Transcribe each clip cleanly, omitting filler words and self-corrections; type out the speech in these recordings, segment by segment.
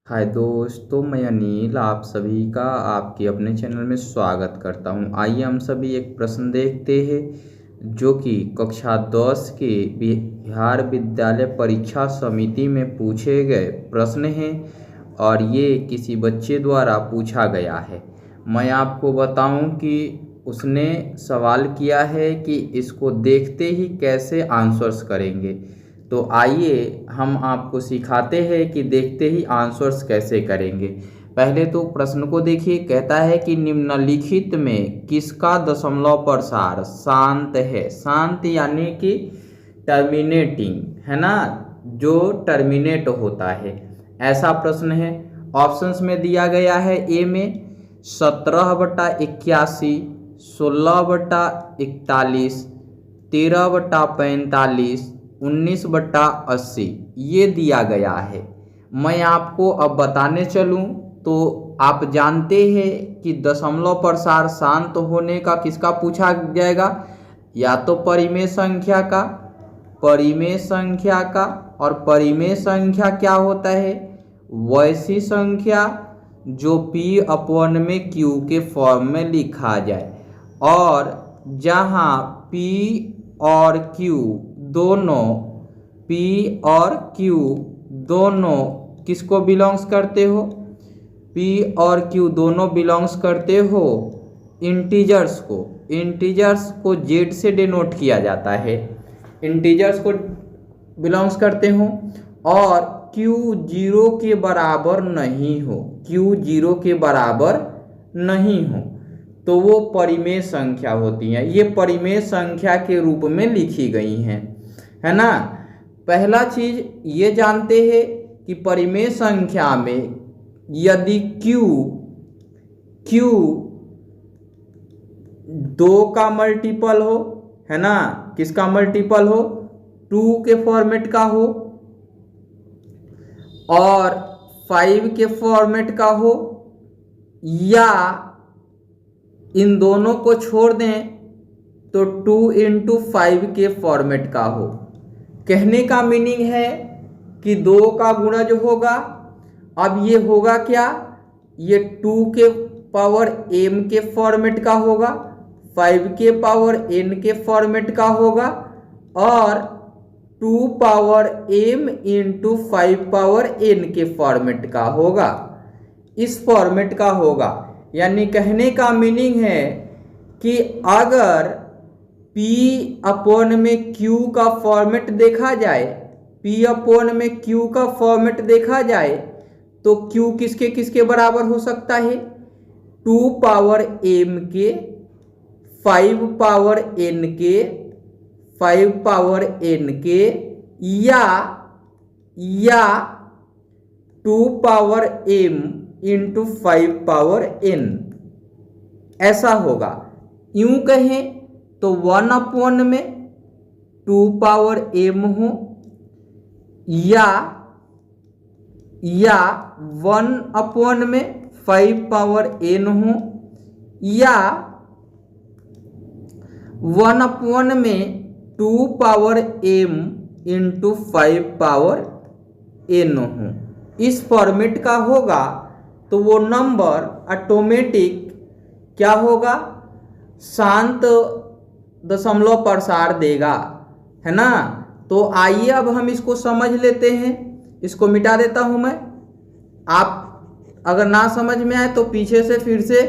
हाय दोस्तों, मैं अनिल आप सभी का आपके अपने चैनल में स्वागत करता हूं। आइए हम सभी एक प्रश्न देखते हैं जो कि कक्षा 10 के बिहार विद्यालय परीक्षा समिति में पूछे गए प्रश्न हैं और ये किसी बच्चे द्वारा पूछा गया है। मैं आपको बताऊं कि उसने सवाल किया है कि इसको देखते ही कैसे आंसर्स करेंगे। तो आइए हम आपको सिखाते हैं कि देखते ही आंसर्स कैसे करेंगे। पहले तो प्रश्न को देखिए, कहता है कि निम्नलिखित में किसका दशमलव प्रसार शांत है। शांत यानी कि टर्मिनेटिंग है ना, जो टर्मिनेट होता है, ऐसा प्रश्न है। ऑप्शंस में दिया गया है ए में 17/81, 16/41, 13/45, 19/80 ये दिया गया है। मैं आपको अब बताने चलूं तो आप जानते हैं कि दशमलव प्रसार शांत होने का किसका पूछा जाएगा, या तो परिमेय संख्या का, और परिमेय संख्या क्या होता है, वैसी संख्या जो p/q के फॉर्म में लिखा जाए, और जहां p और q दोनों किसको बिलोंग्स करते हो, p और q दोनों बिलोंग्स करते हो इंटीजर्स को z से डिनोट किया जाता है, इंटीजर्स को बिलोंग्स करते हो, और q 0 के बराबर नहीं हो तो वो परिमेय संख्या होती हैं। ये परिमेय संख्या के रूप में लिखी गई हैं, है ना। पहला चीज ये जानते हैं कि परिमेय संख्या में यदि q 2 का मल्टीपल हो, है ना, किसका मल्टीपल हो, 2 के फॉर्मेट का हो और 5 के फॉर्मेट का हो, या इन दोनों को छोड़ दें तो 2 × 5 के फॉर्मेट का हो। कहने का मीनिंग है कि 2 का गुणा जो होगा, अब ये होगा क्या, ये 2 के पावर m के फॉर्मेट का होगा, 5 के पावर n के फॉर्मेट का होगा, और 2 पावर m × 5 पावर n के फॉर्मेट का होगा, इस फॉर्मेट का होगा। यानी कहने का मीनिंग है कि अगर p/q का फॉर्मेट देखा जाए, p/q का फॉर्मेट देखा जाए तो q किसके किसके बराबर हो सकता है, 2 पावर m के, 5 पावर n के, 5 पावर n के, या 2 पावर m × 5 पावर n, ऐसा होगा। यूं कहें तो 1/2 पावर m हो, या 1/5 पावर n हो, या 1/2 पावर m × 5 पावर n हो। इस फॉर्मेट का होगा तो वो नंबर ऑटोमेटिक क्या होगा, शांत दशमलव प्रसार देगा, है ना। तो आइए अब हम इसको समझ लेते हैं। इसको मिटा देता हूं मैं, आप अगर ना समझ में आए तो पीछे से फिर से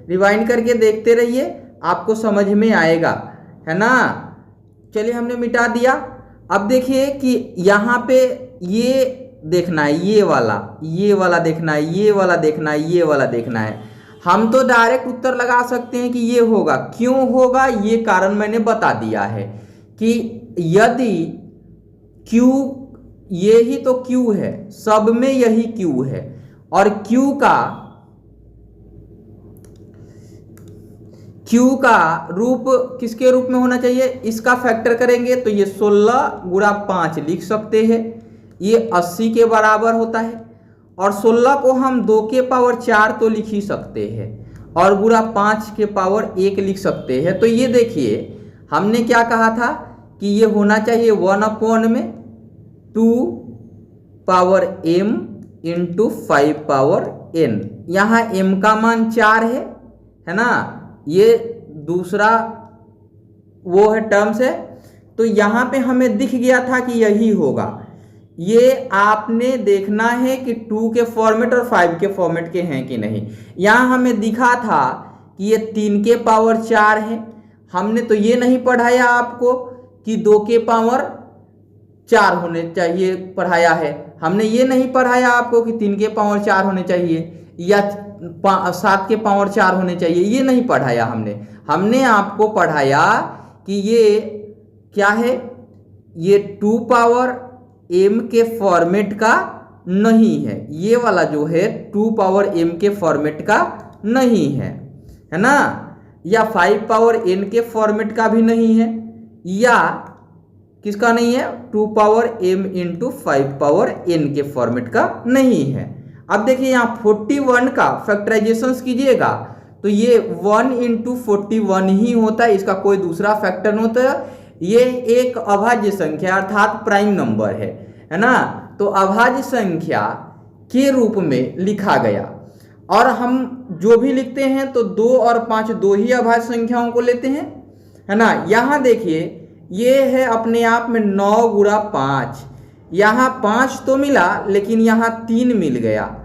रिवाइंड करके देखते रहिए, आपको समझ में आएगा, है ना। चलिए हमने मिटा दिया। अब देखिए कि यहाँ पे ये देखना है, ये वाला देखना है, ये वाला देखना है, ये वाला देखना है। हम तो डायरेक्ट उत्तर लगा सकते हैं कि ये होगा। क्यों होगा, ये कारण मैंने बता दिया है कि यदि Q, ये ही तो Q है, सब में यही Q है, और Q का रूप किसके रूप में होना चाहिए, इसका फैक्टर करेंगे तो ये 16 × 5 लिख सकते हैं, ये 80 के बराबर होता है, और 16 को हम 2 के पावर 4 तो लिख ही सकते हैं, और गुणा 5 के पावर 1 लिख सकते हैं। तो ये देखिए हमने क्या कहा था कि ये होना चाहिए 1/2 power m into 5 power n। यहाँ m का मान 4 है ना, ये दूसरा वो है टर्म्स है। तो यहाँ पे हमें दिख गया था कि यही होगा। ये आपने देखना है कि 2 के फॉर्मेट और 5 के फॉर्मेट के हैं कि नहीं। यहाँ हमें दिखा था कि ये 3 के पावर 4 है। हमने तो ये नहीं पढ़ाया आपको कि 2 के पावर 4 होने चाहिए, पढ़ाया है। हमने ये नहीं पढ़ाया आपको कि 3 के पावर 4 होने चाहिए या 7 के पावर 4 होने चाहिए, ये नहीं पढ़ाया हमने आपको पढ़ाया कि ये क्या है, ये 2 पावर m के फॉर्मेट का नहीं है। ये वाला जो है 2 पावर m के फॉर्मेट का नहीं है ना, या 5 पावर n के फॉर्मेट का भी नहीं है, या किसका नहीं है, 2 power m into 5 power n के फॉर्मेट का नहीं है। अब देखिए यहाँ 41 का फैक्टराइजेशन कीजिएगा तो ये 1 इंटू 41 ही होता है, इसका कोई दूसरा फैक्टर नहीं होता है। ये एक अभाज्य संख्या अर्थात प्राइम नंबर है ना, तो अभाज्य संख्या के रूप में लिखा गया। और हम जो भी लिखते हैं तो 2 और 5 दो ही अभाज्य संख्याओं को लेते हैं, है ना। यहाँ देखिए ये है अपने आप में 9 गुणा 5, यहाँ 5 तो मिला लेकिन यहाँ 3 मिल गया,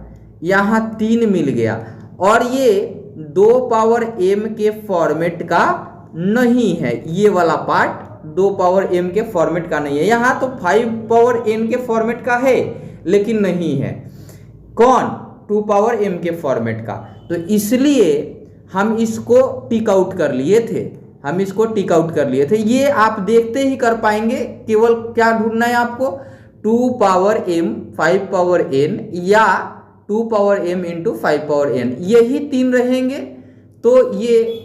यहाँ 3 मिल गया, और ये 2 पावर m के फॉर्मेट का नहीं है। ये वाला पार्ट 2 पावर m के फॉर्मेट का नहीं है। यहाँ तो 5 पावर n के फॉर्मेट का है लेकिन नहीं है कौन, 2 पावर m के फॉर्मेट का। तो इसलिए हम इसको टिक आउट कर लिए थे, ये आप देखते ही कर पाएंगे। केवल क्या ढूंढना है आपको, 2 पावर m 5 पावर n या 2 power m into 5 power n, यही 3 रहेंगे तो ये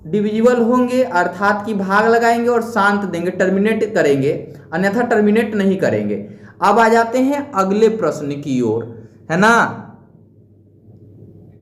डिविजिबल होंगे, अर्थात कि भाग लगाएंगे और शांत देंगे, टर्मिनेट करेंगे, अन्यथा टर्मिनेट नहीं करेंगे। अब आ जाते हैं अगले प्रश्न की ओर, है ना।